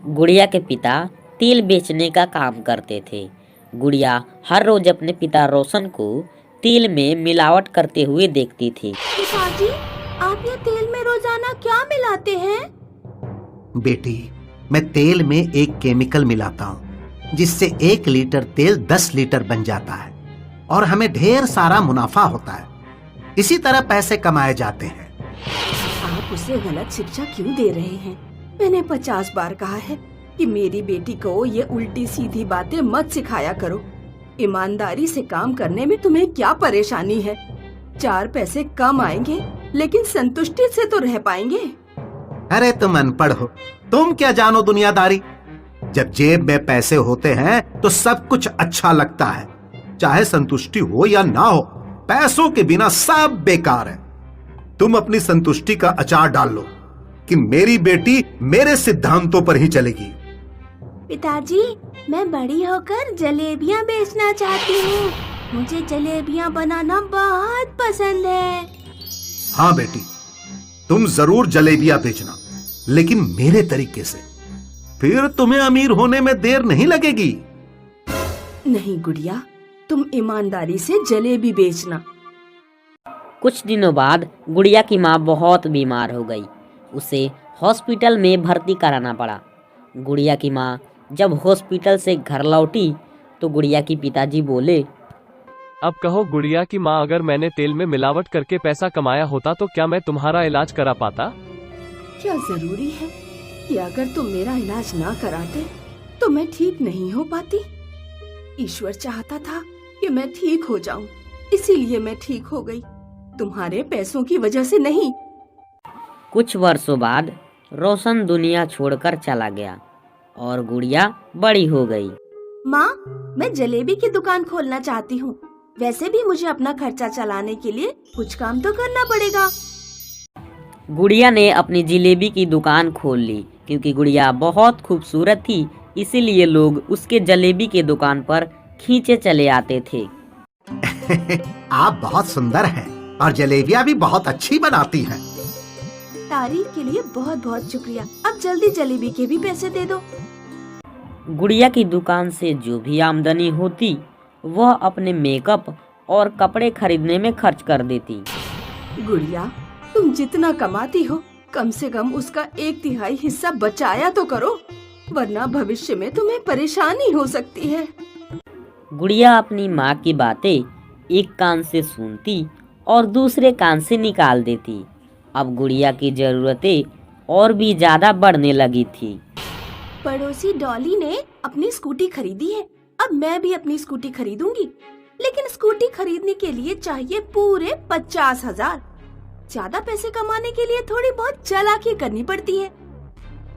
गुड़िया के पिता तेल बेचने का काम करते थे। गुड़िया हर रोज अपने पिता रोशन को तेल में मिलावट करते हुए देखती थी। पिताजी, आप ये तेल में रोजाना क्या मिलाते हैं? बेटी, मैं तेल में एक केमिकल मिलाता हूँ जिससे 1 लीटर तेल 10 लीटर बन जाता है और हमें ढेर सारा मुनाफा होता है। इसी तरह पैसे कमाए जाते हैं। आप उसे गलत शिक्षा क्यों दे रहे हैं? मैंने 50 बार कहा है कि मेरी बेटी को ये उल्टी सीधी बातें मत सिखाया करो। ईमानदारी से काम करने में तुम्हें क्या परेशानी है? 4 पैसे कम आएंगे लेकिन संतुष्टि से तो रह पाएंगे। अरे तुम अनपढ़ हो, तुम क्या जानो दुनियादारी। जब जेब में पैसे होते हैं तो सब कुछ अच्छा लगता है, चाहे संतुष्टि हो या ना हो। पैसों के बिना सब बेकार है। तुम अपनी संतुष्टि का अचार डाल लो कि मेरी बेटी मेरे सिद्धांतों पर ही चलेगी। पिताजी, मैं बड़ी होकर जलेबियाँ बेचना चाहती हूँ। मुझे जलेबियाँ बनाना बहुत पसंद है। हाँ बेटी, तुम जरूर जलेबियां बेचना, लेकिन मेरे तरीके से। फिर तुम्हें अमीर होने में देर नहीं लगेगी। नहीं गुड़िया, तुम ईमानदारी से जलेबी बेचना। कुछ दिनों बाद गुड़िया की माँ बहुत बीमार हो गई। उसे हॉस्पिटल में भर्ती कराना पड़ा। गुड़िया की माँ जब हॉस्पिटल से घर लौटी तो गुड़िया की पिताजी बोले, अब कहो गुड़िया की माँ, अगर मैंने तेल में मिलावट करके पैसा कमाया होता तो क्या मैं तुम्हारा इलाज करा पाता? क्या जरूरी है कि अगर तुम मेरा इलाज ना कराते तो मैं ठीक नहीं हो पाती? ईश्वर चाहता था कि मैं ठीक हो जाऊं, इसीलिए मैं ठीक हो गई, तुम्हारे पैसों की वजह से नहीं। कुछ वर्षों बाद रोशन दुनिया छोड़कर चला गया और गुड़िया बड़ी हो गई। माँ, मैं जलेबी की दुकान खोलना चाहती हूँ। वैसे भी मुझे अपना खर्चा चलाने के लिए कुछ काम तो करना पड़ेगा। गुड़िया ने अपनी जलेबी की दुकान खोल ली। क्योंकि गुड़िया बहुत खूबसूरत थी, इसीलिए लोग उसके जलेबी के दुकान पर खींचे चले आते थे। आप बहुत सुंदर हैं और जलेबियां भी बहुत अच्छी बनाती हैं। तारीफ के लिए बहुत बहुत शुक्रिया। अब जल्दी जलेबी के भी पैसे दे दो। गुड़िया की दुकान से जो भी आमदनी होती वह अपने मेकअप और कपड़े खरीदने में खर्च कर देती। गुड़िया, तुम जितना कमाती हो कम से कम उसका 1/3 हिस्सा बचाया तो करो, वरना भविष्य में तुम्हें परेशानी हो सकती है। गुड़िया अपनी माँ की बातें एक कान से सुनती और दूसरे कान से निकाल देती। अब गुड़िया की जरूरतें और भी ज्यादा बढ़ने लगी थी। पड़ोसी डॉली ने अपनी स्कूटी खरीदी है, अब मैं भी अपनी स्कूटी खरीदूंगी। लेकिन स्कूटी खरीदने के लिए चाहिए पूरे 50,000। ज्यादा पैसे कमाने के लिए थोड़ी बहुत चालाकी करनी पड़ती है।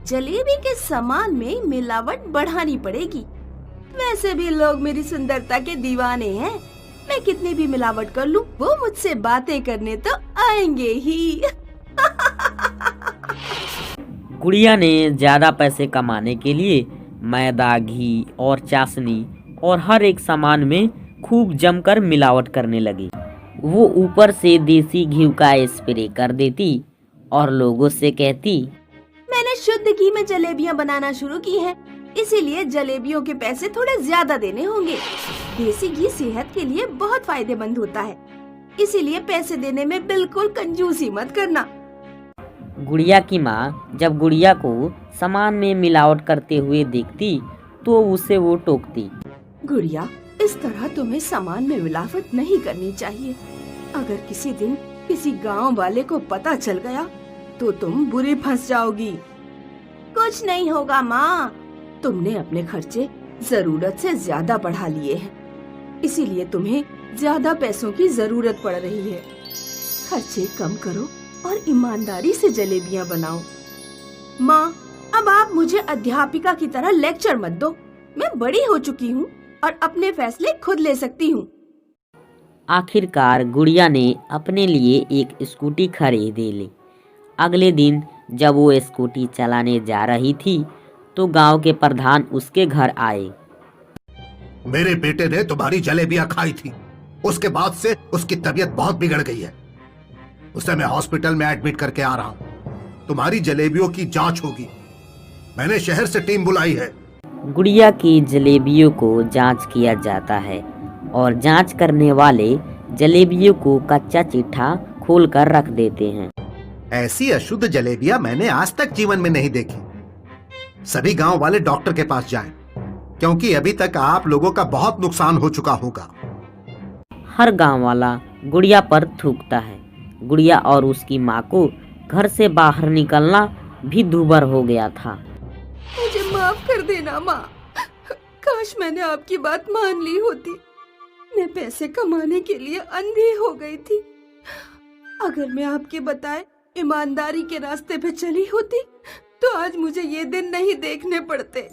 जलेबी के सामान में मिलावट बढ़ानी पड़ेगी। वैसे भी लोग मेरी सुंदरता के दीवाने हैं। मैं कितनी भी मिलावट कर लूं, वो मुझसे बातें करने तो आएंगे ही। गुड़िया ने ज्यादा पैसे कमाने के लिए मैदा, घी और चाशनी और हर एक सामान में खूब जमकर मिलावट करने लगी। वो ऊपर से देसी घी का स्प्रे कर देती और लोगों से कहती, मैंने शुद्ध घी में जलेबियां बनाना शुरू की हैं, इसीलिए जलेबियों के पैसे थोड़े ज्यादा देने होंगे। देसी घी सेहत के लिए बहुत फायदेमंद होता है, इसीलिए पैसे देने में बिल्कुल कंजूसी मत करना। गुड़िया की माँ जब गुड़िया को सामान में मिलावट करते हुए देखती तो उसे वो टोकती। गुड़िया, इस तरह तुम्हें सामान में मिलावट नहीं करनी चाहिए। अगर किसी दिन किसी गांव वाले को पता चल गया तो तुम बुरी फंस जाओगी। कुछ नहीं होगा माँ, तुमने अपने खर्चे जरूरत से ज्यादा बढ़ा लिए हैं, इसीलिए तुम्हें ज्यादा पैसों की जरूरत पड़ रही है। खर्चे कम करो और ईमानदारी से जलेबियां बनाओ। माँ, अब आप मुझे अध्यापिका की तरह लेक्चर मत दो। मैं बड़ी हो चुकी हूँ और अपने फैसले खुद ले सकती हूँ। आखिरकार गुड़िया ने अपने लिए एक स्कूटी खरीद ली। अगले दिन जब वो स्कूटी चलाने जा रही थी तो गांव के प्रधान उसके घर आए। मेरे बेटे ने तुम्हारी जलेबियां खाई थी, उसके बाद से उसकी तबीयत बहुत बिगड़ गई है। उसे मैं हॉस्पिटल में एडमिट करके आ रहा हूँ। तुम्हारी जलेबियों की जांच होगी। मैंने शहर से टीम बुलाई है। गुड़िया की जलेबियों को जांच किया जाता है और जांच करने वाले जलेबियों को कच्चा चिट्ठा खोल कर रख देते हैं। ऐसी अशुद्ध जलेबियां मैंने आज तक जीवन में नहीं देखी। सभी गांव वाले डॉक्टर के पास जाएं, क्योंकि अभी तक आप लोगों का बहुत नुकसान हो चुका होगा। हर गांव वाला गुड़िया पर थूकता है। गुड़िया और उसकी माँ को घर से बाहर निकलना भी दूभर हो गया था। मुझे माफ कर देना माँ। काश मैंने आपकी बात मान ली होती। मैं पैसे कमाने के लिए अंधी हो गई थी। अगर मैं आपके बताए ईमानदारी के रास्ते पे चली होती तो आज मुझे ये दिन नहीं देखने पड़ते।